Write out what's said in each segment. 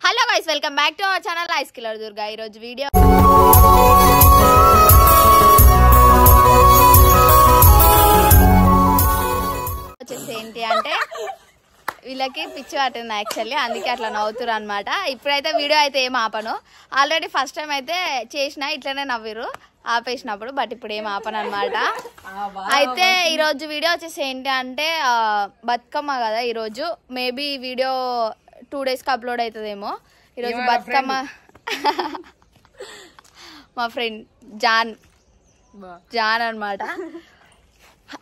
Hello guys, welcome back to our channel ice killer Durga. ఈరోజు video వచ్చేసి ఏంటి అంటే వీళ్ళకి పిచ్చి పట్టింది యాక్చువల్లీ, అందుకే అట్లా నవ్వుతురు అనమాట. ఇప్పుడైతే వీడియో అయితే ఏం ఆపను. ఆల్రెడీ ఫస్ట్ టైం అయితే చేసిన ఇట్లనే నవ్విరు ఆపేసినప్పుడు, బట్ ఇప్పుడు ఏం ఆపను అనమాట. అయితే ఈరోజు వీడియో వచ్చేసి ఏంటి అంటే బతుకమ్మ కదా ఈరోజు. మేబీ వీడియో 2 daysకి అప్లోడ్ అవుతుందేమో. ఈరోజు బతుకమ్మ. మా ఫ్రెండ్ జాన్ అనమాట.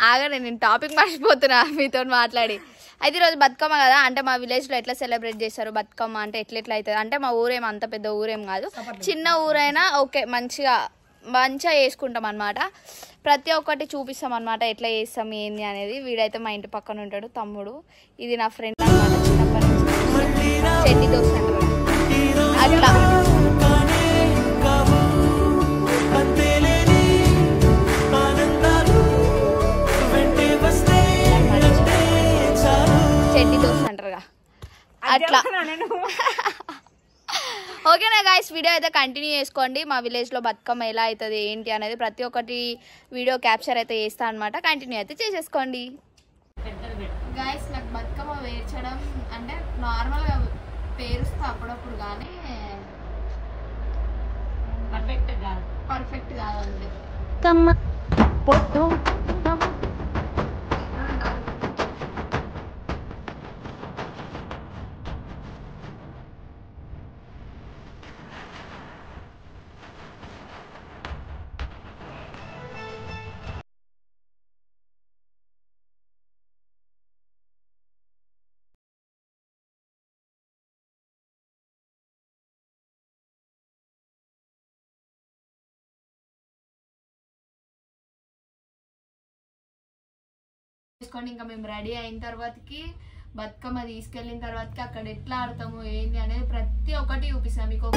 ఆగనే నేను టాపిక్ మర్చిపోతున్నా మీతో మాట్లాడి. అయితే ఈరోజు బతుకమ్మ కదా, అంటే మా విలేజ్లో ఎట్లా సెలబ్రేట్ చేస్తారు బతుకమ్మ అంటే ఎట్లా అవుతుంది అంటే, మా ఊరేం అంత పెద్ద ఊరేం కాదు, చిన్న ఊరైనా ఓకే మంచిగా చేసుకుంటాం అనమాట. ప్రతి ఒక్కటి చూపిస్తాం అనమాట ఎట్లా చేస్తాం ఏంది అనేది. వీడైతే మా ఇంటి పక్కన ఉంటాడు తమ్ముడు. ఇది నా ఫ్రెండ్ అనమాట, చిన్నప్పటి నుంచి చెడ్డి దోశ అంటారు అట్లా. చెడ్డి దోశ అంటారుగా అట్లా. ఓకేనా గైస్, వీడియో అయితే కంటిన్యూ చేసుకోండి. మా విలేజ్లో బతుకమ్మ ఎలా అవుతుంది ఏంటి అనేది ప్రతి ఒక్కటి వీడియో క్యాప్చర్ అయితే చేస్తా అనమాట. కంటిన్యూ అయితే చేసేసుకోండి గైస్. నాకు బతుకమ్మ పేర్చడం అంటే నార్మల్గా పేరుస్తా అప్పుడప్పుడు, కానీ పర్ఫెక్ట్ కాదండి. ఇంకా మేము రెడీ అయిన తర్వాతకి బతుకమ్మ తీసుకెళ్ళిన తర్వాతకి అక్కడ ఎట్లా ఆడతాము ఏంది అనేది ప్రతి ఒక్కటి చూపిస్తాం మీకు.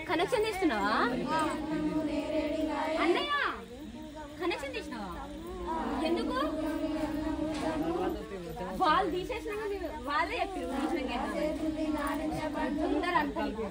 కనెక్షన్ తీస్తున్నావా అన్నయ్య? కనెక్షన్ తీసినావా? ఎందుకు వాళ్ళు తీసేసిన వాళ్ళే చెప్పారు తీసిన అందరూ అంటారు.